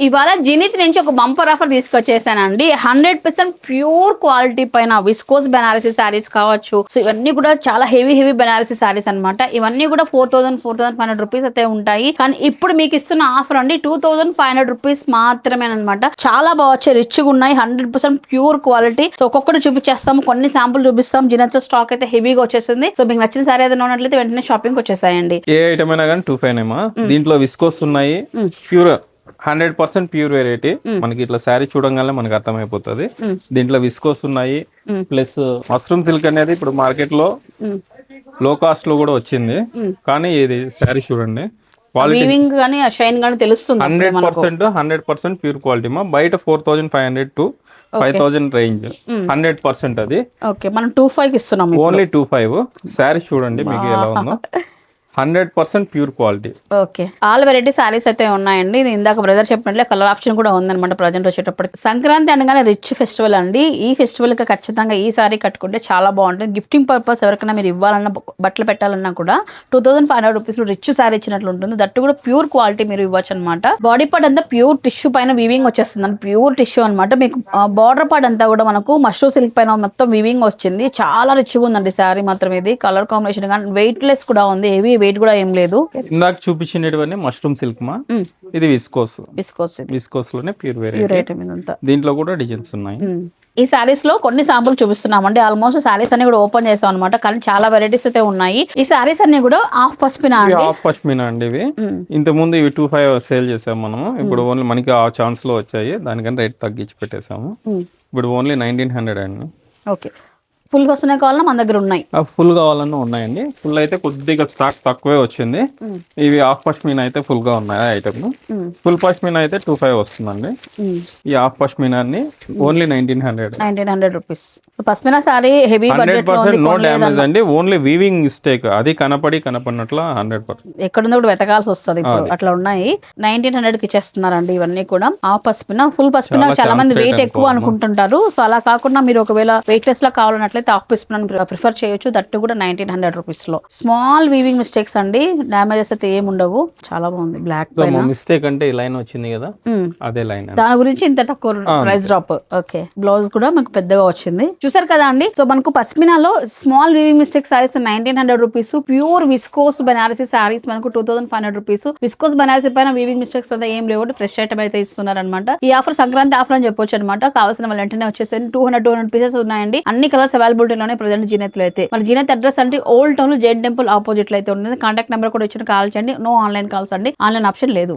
ఇవాళ జినిత్ నుంచి ఒక బంపర్ ఆఫర్ తీసుకొచ్చేసానండి. 100% ప్యూర్ క్వాలిటీ పైన విస్కోస్ బెనారసీ శారీస్ కావచ్చు. సో ఇవన్నీ కూడా చాలా హెవీ బెనారసీ శారీస్ అన్నమాట. ఇవన్నీ కూడా 4,500 రూపీస్ అయితే ఉంటాయి. కానీ ఇప్పుడు మీకు ఇస్తున్న ఆఫర్ అండి 2,500 రూపీస్ మాత్రమే అనమాట. చాలా బాగా వచ్చాయి, రిచ్గా ఉన్నాయి, 100% ప్యూర్ క్వాలిటీ. సో ఒక్కొక్కటి చూపించేస్తాము, కొన్ని శాంపుల్ చూపిస్తాం. జినత్ లో స్టాక్ అయితే హెవీగా వచ్చేసింది. సో మీకు నచ్చిన శారీ ఏదైనా ఉన్నట్లయితే వెంటనే షాపింగ్ వచ్చేసాయండి. ఏ ఐటమ్ అయినా కానీ 2,500 దీంట్లో విస్కోస్ ఉన్నాయి, ప్యూర్ 100% ప్యూర్ వెరైటీ. మనకి ఇట్లా శారీ చూడంగానే మనకి అర్థమైపోతుంది. దీంట్లో విస్కోస్ ఉన్నాయి, ప్లస్ మష్రూమ్ సిల్క్ అనేది ఇప్పుడు మార్కెట్ లో లో కాస్ట్ లో కూడా వచ్చింది. కానీ ఇది శారీ చూడండి, వీవింగ్ గానీ షైన్ గానీ తెలుస్తుంది. 100% ప్యూర్ క్వాలిటీ మా బయట 4,500 to 5,000 రేంజ్. 100% అది. ఓకే, మనం 2,500 ఇస్తున్నాం. ఓన్లీ 2,500. శారీ చూడండి మీకు ఎలా ఉందో, 100% pure quality. Okay, all variety saris అయితే ఉన్నాయండి. నేను ఇందాక బ్రదర్ చెప్పినట్లే కలర్ ఆప్షన్ కూడా ఉందన్నమాట. ప్రజెంట్ వచ్చేటప్పటికి సంక్రాంతి అనగానే రిచ్ ఫెస్టివల్ అండి. ఈ ఫెస్టివల్ కి ఖచ్చితంగా ఈ సారీ కట్టుకుంటే చాలా బాగుంటుంది. గిఫ్టింగ్ పర్పస్ ఎవరికైనా మీరు ఇవ్వాలన్నా, బట్టలు పెట్టాలన్నా కూడా 2,500 రూపీస్ రిచ్ సారీ ఇచ్చినట్లు ఉంటుంది. దట్టు కూడా ప్యూర్ క్వాలిటీ మీరు ఇవ్వచ్చు అనమాట. బాడీ పార్ట్ అంతా ప్యూర్ టిష్యూ పైన వీవింగ్ వచ్చేస్తుంది, ప్యూర్ టిష్యూ అనమాట. మీకు బార్డర్ పార్ట్ అంతా కూడా మనకు మష్రూమ్ సిల్క్ పైన మొత్తం వీవింగ్ వచ్చింది. చాలా రిచ్గా ఉందండి సారీ మాత్రం. ఇది కలర్ కాంబినేషన్ కానీ వెయిట్ లెస్ కూడా ఉంది, హెవీ వెయిట్ కూడా ఏం లేదు. ఇందాక చూపించినటువంటి మష్రూమ్ సిల్క్ మా, ఇది విస్కోస్ లోనే ప్యూర్ వెరైటీ. దీంట్లో కూడా డిజైన్స్ ఉన్నాయి. ఈ సారీస్ లో కొన్ని శాంపుల్ చూపిస్తున్నామండి. ఆల్మోస్ట్ సారీస్ అన్ని కూడా ఓపెన్ చేసాం అనమాట. కానీ చాలా వెరైటీస్ అయితే ఉన్నాయి. ఈ సారీస్ అన్ని కూడా హాఫ్ పష్మినా అండి. ఇవి ఇంత ముందు ఇవి 2,500 సేల్ చేసాం మనము. ఇప్పుడు ఓన్లీ మనకి ఆ ఛాన్స్ లో వచ్చాయి, దానికన్నా రేట్ తగ్గించి పెట్టేసాము. ఇప్పుడు ఓన్లీ 1,900 అండి. ఓకే, ఫుల్ పష్మినా కావాలన్నా మన దగ్గర ఉన్నాయి, ఫుల్ కావాలన్నా ఉన్నాయండి. ఫుల్ అయితే కొద్దిగా స్టాక్ తక్కువే వచ్చింది. ఇవి హాఫ్ పష్మినా అయితే ఫుల్ గా ఉన్నాయి ఐటమ్. ఫుల్ పష్మినా అయితే 2,500 వస్తుందండి. ఈ half pashmina only 1,900 rupees. Pashmina sari heavy 100% no damage అండి. ఓన్లీ వీవింగ్ మిస్టేక్, అది కనపడినట్లు 100%. ఎక్కడుందో కూడా వెతకాల్సి వస్తుంది. ఇప్పుడు అట్లా ఉన్నాయి. 1,900 కి ఇచ్చేస్తున్నారండి ఇవన్నీ కూడా. హాఫ్ పష్మినా, ఫుల్ పష్మినా చాలా మంది వెయిట్ ఎక్కువ అనుకుంటుంటారు. సో అలా కాకుండా మీరు ఒకవేళ వెయిట్ లెస్ లా కావాలన్నట్లయితే హాఫ్ పష్మినా ప్రిఫర్ చేయొచ్చు. దట్టు కూడా 1,900 రూపీస్ లో. స్మాల్ వీవింగ్ మిస్టేక్స్ అండి, డ్యామేజెస్ అయితే ఏమి ఉండవు. చాలా బాగుంది. బ్లాక్ మిస్టేక్ అంటే ఈ లైన్ వచ్చింది కదా, అదే లైన్. దాని గురించి ఇంత తక్కువ ప్రైస్ డ్రాప్. ఓకే, బ్లౌజ్ కూడా మనకు పెద్దగా వచ్చింది, చూసారు కదా అండి. సో మనకు పష్మినాలో small weaving mistake sarees 1,900 rupees. Pure viscose Banarasi sarees మనకు 2,500 రూపీస్. విస్కోస్ బెనారసీ పైన వీవింగ్ మిస్టేక్స్ అంతా ఏం లేవు, ఫ్రెష్ ఐటమ్ అయితే ఇస్తున్నారు అనమాట. ఈ ఆఫర్ సంక్రాంతి ఆఫర్ అని చెప్పొచ్చు అనమాట. కావాల్సిన వాళ్ళు వెంటనే వచ్చేసి 200 పీసెస్ ఉన్నాయండి. అన్ని కలర్స్ అవైలబిలిటీలోనే ప్రజెంట్ జినత్ లో అయితే. మన జినత్ అడ్రస్ అంటే old town Jain temple opposite లో అయితే ఉంటుంది. కాంటాక్ట్ నెంబర్ కూడా ఇచ్చిన కాల్ చేయండి. నో ఆన్లైన్ కాల్స్ అండి, ఆన్లైన్ ఆప్షన్ లేదు.